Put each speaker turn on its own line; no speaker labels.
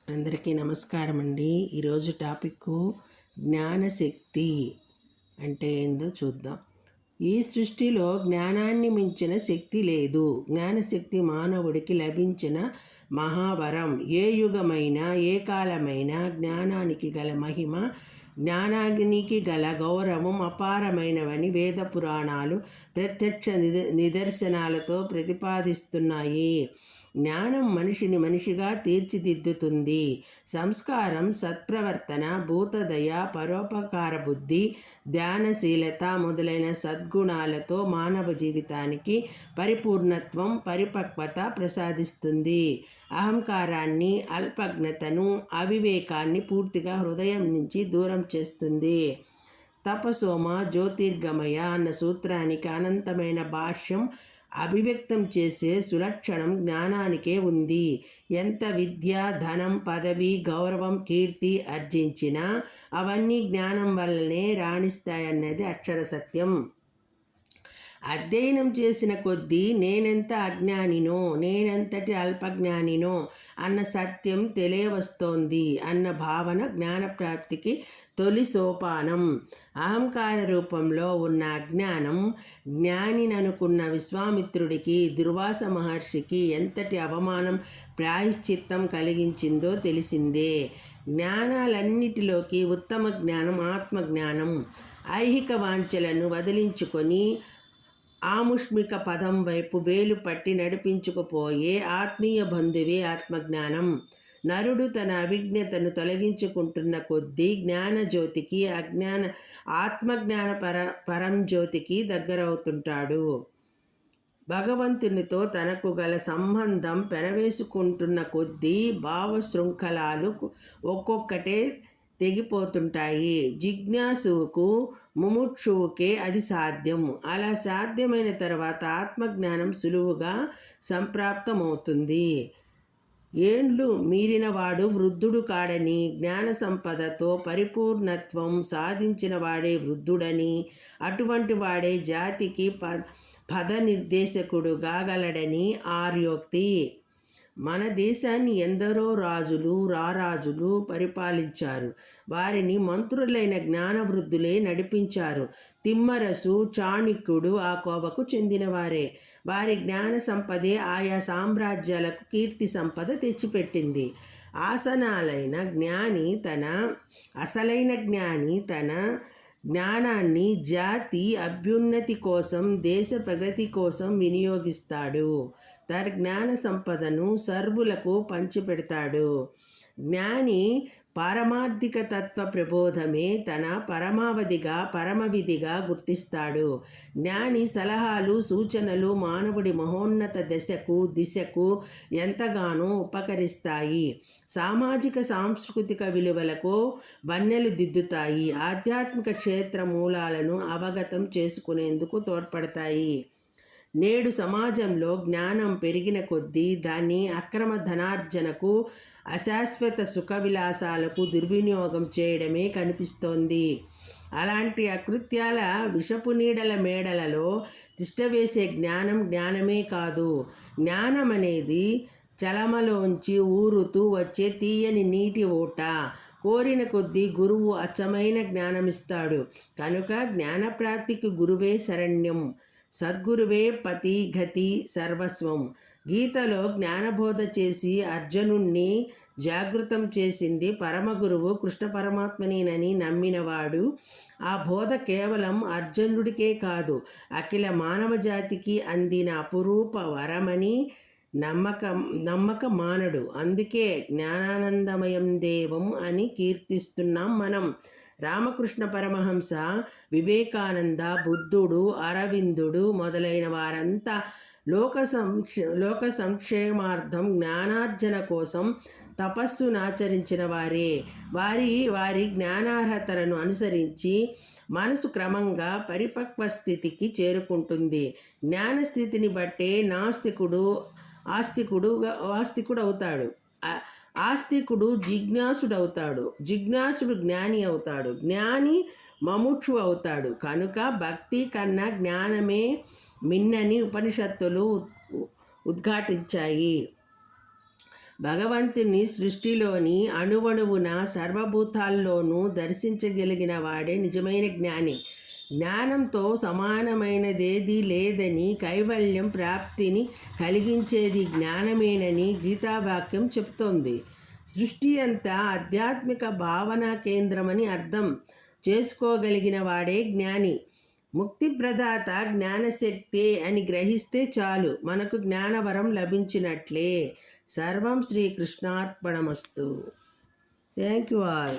అందరికీ నమస్కారం అండి. ఈరోజు టాపిక్ జ్ఞానశక్తి అంటే ఏందో చూద్దాం. ఈ సృష్టిలో జ్ఞానాన్ని మించిన శక్తి లేదు. జ్ఞానశక్తి మానవుడికి లభించిన మహావరం. ఏ యుగమైనా ఏ కాలమైనా జ్ఞానానికి గల మహిమ, జ్ఞానానికి గల గౌరవం అపారమైనవని వేద పురాణాలు ప్రత్యక్ష నిదర్శనాలతో ప్రతిపాదిస్తున్నాయి. జ్ఞానం మనిషిని మనిషిగా తీర్చిదిద్దుతుంది. సంస్కారం, సత్ప్రవర్తన, భూతదయ, పరోపకార బుద్ధి, ధ్యానశీలత మొదలైన సద్గుణాలతో మానవ జీవితానికి పరిపూర్ణత్వం, పరిపక్వత ప్రసాదిస్తుంది. అహంకారాన్ని, అల్పజ్ఞతను, అవివేకాన్ని పూర్తిగా హృదయం నుంచి దూరం చేస్తుంది. తపసోమ జ్యోతిర్గమయ అన్న సూత్రానికి అనంతమైన భాష్యం అభివ్యక్తం చేసే సులక్షణం జ్ఞానానికే ఉంది. ఎంత విద్య, ధనం, పదవి, గౌరవం, కీర్తి ఆర్జించినా అవన్నీ జ్ఞానం వల్లనే రాణిస్తాయన్నది అక్షర సత్యం. అధ్యయనం చేసిన కొద్దీ నేనెంత అజ్ఞానినో, నేనెంతటి అల్పజ్ఞానినో అన్న సత్యం తెలియవస్తోంది అన్న భావన జ్ఞానప్రాప్తికి తొలి సోపానం. అహంకార రూపంలో ఉన్న అజ్ఞానం జ్ఞానిననుకున్న విశ్వామిత్రుడికి, దుర్వాస మహర్షికి ఎంతటి అవమానం, ప్రాయశ్చిత్తం కలిగించిందో తెలిసిందే. జ్ఞానాలన్నిటిలోకి ఉత్తమ జ్ఞానం ఆత్మజ్ఞానం. ఐహిక వాంఛలను వదిలించుకొని ఆముష్మిక పదం వైపు వేలు పట్టి నడిపించుకుపోయే ఆత్మీయ బంధువే ఆత్మజ్ఞానం. నరుడు తన అవిజ్ఞతను తొలగించుకుంటున్న కొద్దీ జ్ఞానజ్యోతికి, ఆత్మజ్ఞాన పరంజ్యోతికి దగ్గరవుతుంటాడు. భగవంతునితో తనకు గల సంబంధం పెనవేసుకుంటున్న కొద్దీ భావశృంఖలాలు ఒక్కొక్కటే తెగిపోతుంటాయి. జిజ్ఞాసువుకు, ముముక్షువుకే అది సాధ్యం. అలా సాధ్యమైన తర్వాత ఆత్మజ్ఞానం సులువుగా సంప్రాప్తమవుతుంది. ఏండ్లు మీరినవాడు వృద్ధుడు కాడని, జ్ఞాన సంపదతో పరిపూర్ణత్వం సాధించిన వాడే వృద్ధుడని, అటువంటి వాడే జాతికి పద నిర్దేశకుడు కాగలడని ఆర్యోక్తి. మన దేశాన్ని ఎందరో రాజులు, రారాజులు పరిపాలించారు. వారిని మంత్రులైన జ్ఞానవృద్ధులే నడిపించారు. తిమ్మరసు, చాణక్యుడు ఆ కోవకు చెందినవారే. వారి జ్ఞాన సంపదే ఆయా సామ్రాజ్యాలకు కీర్తి సంపద తెచ్చిపెట్టింది. అసలైన జ్ఞాని తన జ్ఞానాన్ని జాతి అభ్యున్నతి కోసం, దేశ ప్రగతి కోసం వినియోగిస్తాడు. తన జ్ఞాన సంపదను సర్వులకు పంచిపెడతాడు. జ్ఞాని పారమార్థిక తత్వ ప్రబోధమే తన పరమావధిగా, పరమవిధిగా గుర్తిస్తాడు. జ్ఞాని సలహాలు, సూచనలు మానవుడి మహోన్నత దిశకు ఎంతగానో ఉపకరిస్తాయి. సామాజిక సాంస్కృతిక విలువలకు వన్నెలు దిద్దుతాయి. ఆధ్యాత్మిక క్షేత్ర మూలాలను అవగతం చేసుకునేందుకు తోడ్పడతాయి. నేడు సమాజంలో జ్ఞానం పెరిగిన కొద్దీ దాన్ని అక్రమ ధనార్జనకు, అశాశ్వత సుఖ విలాసాలకు దుర్వినియోగం చేయడమే కనిపిస్తోంది. అలాంటి అకృత్యాల విషపు నీడల మేడలలో తిష్టవేసే జ్ఞానమే కాదు. జ్ఞానం అనేది చలమలోంచి ఊరుతూ వచ్చే తీయని నీటి ఊట. కోరిన కొద్దీ గురువు అచ్చమైన జ్ఞానమిస్తాడు. కనుక జ్ఞానప్రాప్తికి గురువే శరణ్యం. సద్గురువే పతి, గతి, సర్వస్వం. గీతలో జ్ఞానబోధ చేసి అర్జునుణ్ణి జాగృతం చేసింది పరమగురువు కృష్ణ పరమాత్మనేనని నమ్మినవాడు ఆ బోధ కేవలం అర్జునుడికే కాదు, అఖిల మానవ జాతికి అందిన అపురూప వరమని నమ్మక మానడు. అందుకే జ్ఞానానందమయం దేవం అని కీర్తిస్తున్నాం మనం. రామకృష్ణ పరమహంస, వివేకానంద, బుద్ధుడు, అరవిందుడు మొదలైన వారంతా లోక సంక్షేమార్థం, జ్ఞానార్జన కోసం తపస్సునాచరించిన వారే. వారి జ్ఞానార్హతలను అనుసరించి మనసు క్రమంగా పరిపక్వ స్థితికి చేరుకుంటుంది. జ్ఞానస్థితిని బట్టే నాస్తికుడు ఆస్తికుడు అవుతాడు. ఆస్తికుడు జిజ్ఞాసుడవుతాడు. జిజ్ఞాసుడు జ్ఞాని అవుతాడు. జ్ఞాని మముక్షు అవుతాడు. కనుక భక్తి కన్నా జ్ఞానమే మిన్నని ఉపనిషత్తులు ఉద్ఘాటించాయి. భగవంతుని సృష్టిలోని అణువణువున సర్వభూతాల్లోనూ దర్శించగలిగిన వాడే నిజమైన జ్ఞాని. జ్ఞానంతో సమానమైనదేదీ లేదని, కైవల్యం ప్రాప్తిని కలిగించేది జ్ఞానమేనని గీతావాక్యం చెబుతోంది. సృష్టి అంతా ఆధ్యాత్మిక భావనా కేంద్రమని అర్థం చేసుకోగలిగిన వాడే జ్ఞాని. ముక్తి ప్రదాత జ్ఞానశక్తే అని గ్రహిస్తే చాలు, మనకు జ్ఞానవరం లభించినట్లే. సర్వం శ్రీకృష్ణార్పణమస్తు. Thank you all.